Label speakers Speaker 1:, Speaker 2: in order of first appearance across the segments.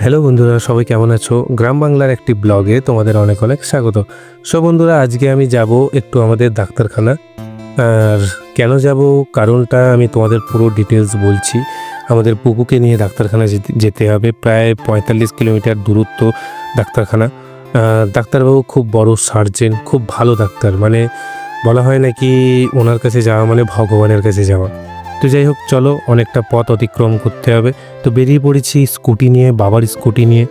Speaker 1: Hello বন্ধুরা, সবাই কেমন আছো? গ্রাম বাংলার একটি ব্লগে তোমাদের অনেক অনেক স্বাগত। সব বন্ধুরা, আজকে আমি যাব একটু আমাদের ডাক্তারখানা। আর কেন যাব, কারণটা আমি তোমাদের পুরো ডিটেলস বলছি। আমাদের পুকুকে নিয়ে ডাক্তারখানা যেতে হবে, প্রায় 45 কিলোমিটার দূরত্ব ডাক্তারখানা। ডাক্তারবাবু খুব বড় সার্জেন, খুব ভালো ডাক্তার, মানে বলা হয় নাকি ওনার কাছে যাওয়া মানে ভগবানের কাছে যাওয়া। তো যাই হোক, চলো, অনেকটা পথ অতিক্রম করতে হবে। তো বেরিয়ে পড়েছি স্কুটি নিয়ে, বাবার স্কুটি নিয়ে,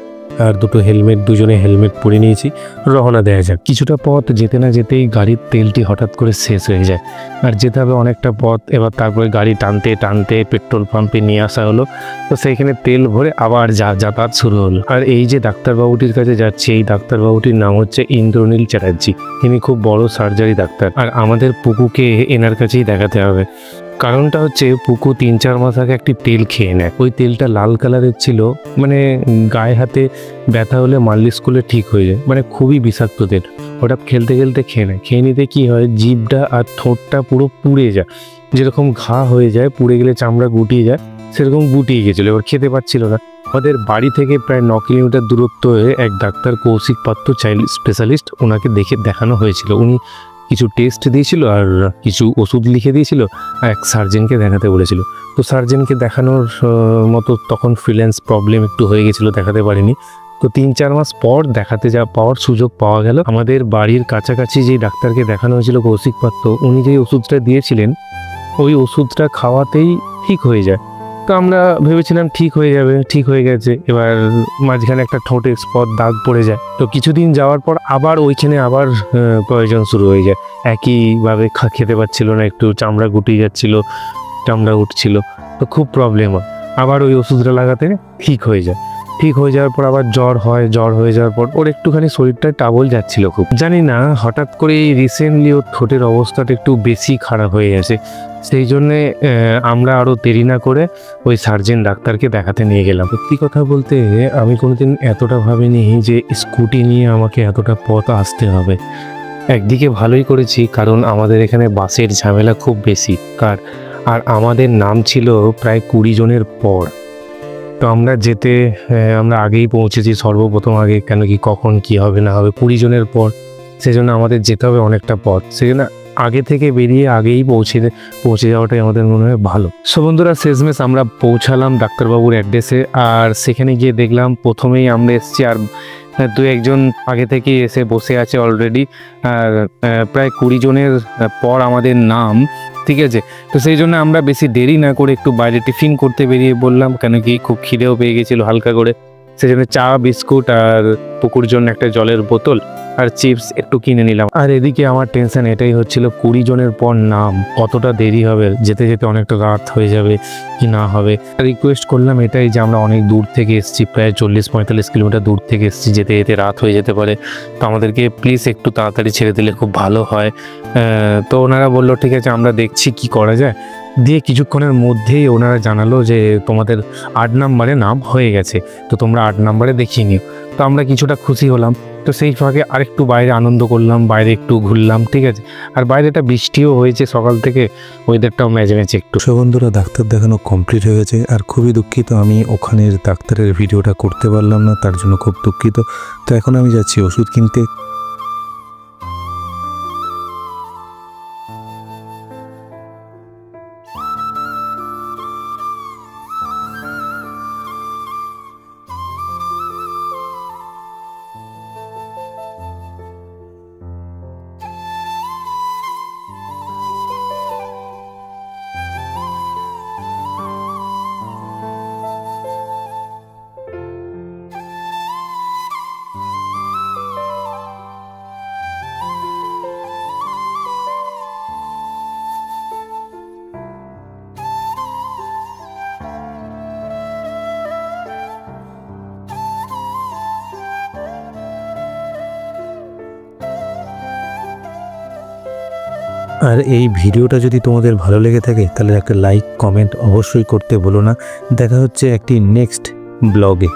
Speaker 1: আর দুটো হেলমেট, দুজনে হেলমেট পরে নিয়েছি। রওনা দেওয়া যাক। কিছুটা পথ যেতে না যেতেই গাড়ির তেলটি হঠাৎ করে শেষ হয়ে যায়, আর যেতে হবে অনেকটা পথ। এবার তারপরে গাড়ি টানতে টানতে পেট্রোল পাম্পে নিয়ে আসা হলো। তো সেইখানে তেল ভরে আবার যাতায়াত শুরু হলো। আর এই যে ডাক্তারবাবুটির কাছে যাচ্ছি, এই ডাক্তারবাবুটির নাম হচ্ছে ইন্দ্রনীল চ্যাটার্জি। ইনি খুব বড় সার্জারি ডাক্তার, আর আমাদের পুকুকে এনার কাছেই দেখাতে হবে। কারণটা হচ্ছে, পুকু 3-4 মাস আগে একটি তেল খেয়ে নেয়। ওই তেলটা লাল কালারের ছিল, মানে গায়ে হাতে ব্যথা হলে মালিশ করলে ঠিক হয়ে যায়, মানে খুবই বিষাক্ত তেল। ওটা খেলতে খেলতে খেয়ে নেয়। খেয়ে নিতে কী হয়, জিভটা আর ঠোঁটটা পুরো পুড়ে যায়। যেরকম ঘা হয়ে যায়, পুড়ে গেলে চামড়া গুটিয়ে যায়, সেরকম গুটিয়ে গেছিলো। এবার খেতে পাচ্ছিল না। আমাদের বাড়ি থেকে প্রায় 9 কিলোমিটার দূরত্ব হয়ে এক ডাক্তার কৌশিক পাত্র, চাইল্ড স্পেশালিস্ট, ওনাকে দেখানো হয়েছিল। উনি কিছু টেস্ট দিয়েছিল আর কিছু ওষুধ লিখে দিয়েছিল, আর এক সার্জেনকে দেখাতে বলেছিল। তো সার্জেনকে দেখানোর মতো তখন ফ্রিল্যান্স প্রবলেম একটু হয়ে গেছিলো, দেখাতে পারিনি। তো 3-4 মাস পর দেখাতে পাওয়ার সুযোগ পাওয়া গেল। আমাদের বাড়ির কাছাকাছি যেই ডাক্তারকে দেখানো হয়েছিল কৌশিক পাত্র, উনি যেই ওষুধটা দিয়েছিলেন, ওই ওষুধটা খাওয়াতেই ঠিক হয়ে যায়। তো আমরা ভেবেছিলাম ঠিক হয়ে যাবে, ঠিক হয়ে গেছে। এবার মাঝখানে একটা ঠোঁটে স্পট দাগ পড়ে যায়। তো কিছুদিন যাওয়ার পর আবার ওইখানে আবার প্রয়োজন শুরু হয়ে যায়। একইভাবে খেতে পাচ্ছিল না, একটু চামড়া গুটিয়ে যাচ্ছিল, চামড়া উঠছিল। তো খুব প্রবলেম হয়। আবার ওই ওষুধটা লাগাতে ঠিক হয়ে যায়। ঠিক হয়ে যাওয়ার পর আবার জ্বর হয়। জ্বর হয়ে যাওয়ার পর ওর একটুখানি শরীরটা টাবল যাচ্ছিল খুব। জানি না, হঠাৎ করে রিসেন্টলি ওর ঠোঁটের অবস্থাটা একটু বেশি খারাপ হয়ে গেছে। সেই জন্যে আমরা আরও দেরি না করে ওই সার্জেন ডাক্তারকে দেখাতে নিয়ে গেলাম। সত্যি কথা বলতে, আমি কোনোদিন এতটা ভাবিনি যে স্কুটি নিয়ে আমাকে এতটা পথ আসতে হবে। একদিকে ভালোই করেছি, কারণ আমাদের এখানে বাসের ঝামেলা খুব বেশি, আর আমাদের নাম ছিল প্রায় 20 জনের পর। তো আমরা আমরা আগেই পৌঁছেছি, সর্বপ্রথম আগে, কেন কি কখন কি হবে না হবে 20 জনের পর, সেজন্য আমাদের যেতে হবে অনেকটা পথ। সেজন্য আগে থেকে বেরিয়ে আগেই পৌঁছে যাওয়াটাই আমাদের মনে হয় ভালো। সো বন্ধুরা, শেষমেশ আমরা পৌঁছালাম ডাক্তারবাবুর অ্যাড্রেসে। আর সেখানে গিয়ে দেখলাম, প্রথমেই আমরা এসেছি, আর 2-1 জন আগে থেকেই এসে বসে আছে অলরেডি। আর প্রায় 20 জনের পর আমাদের নাম, ঠিক আছে। তো সেই জন্য আমরা বেশি দেরি না করে একটু বাইরে টিফিন করতে বেরিয়ে বললাম, কেন কি খুব খিদেও পেয়ে গেছিলো হালকা করে। সেই জন্য চা, বিস্কুট আর পুকুর জন্য একটা জলের বোতল আর চিপস একটু কিনে নিলাম। আর এদিকে আমার টেনশন এটাই হচ্ছিল, 20 জনের পর নাম, কতটা দেরি হবে, যেতে যেতে অনেকটা রাত হয়ে যাবে কি না হবে। রিকোয়েস্ট করলাম এটাই যে আমরা অনেক দূর থেকে এসেছি, প্রায় 40-45 কিলোমিটার দূর থেকে এসেছি, যেতে যেতে রাত হয়ে যেতে পারে। তো আমাদেরকে প্লিজ একটু তাড়াতাড়ি ছেড়ে দিলে খুব ভালো হয়। তো ওনারা বললো ঠিক আছে, আমরা দেখছি কি করা যায়। দিয়ে কিছুক্ষণের মধ্যেই ওনারা জানালো যে তোমাদের 8 নম্বরে নাম হয়ে গেছে, তো তোমরা 8 নম্বরে দেখিয়ে নিও। তো আমরা কিছুটা খুশি হলাম। তো সেই ফাঁকে আরেকটু বাইরে আনন্দ করলাম, বাইরে একটু ঘুরলাম, ঠিক আছে। আর বাইরেটা বৃষ্টিও হয়েছে সকাল থেকে, ওয়েদারটাও ম্যাচে একটু। সো বন্ধুরা, ডাক্তার দেখানো কমপ্লিট হয়ে গেছে, আর খুবই দুঃখিত আমি ওখানের ডাক্তারের ভিডিওটা করতে পারলাম না, তার জন্য খুব দুঃখিত। তো এখন আমি যাচ্ছি ওষুধ কিনতে। আর এই ভিডিওটা যদি তোমাদের ভালো লেগে থাকে, তাহলে একটা লাইক, কমেন্ট অবশ্যই করতে ভুলো না। দেখা হচ্ছে একটি নেক্সট ব্লগে।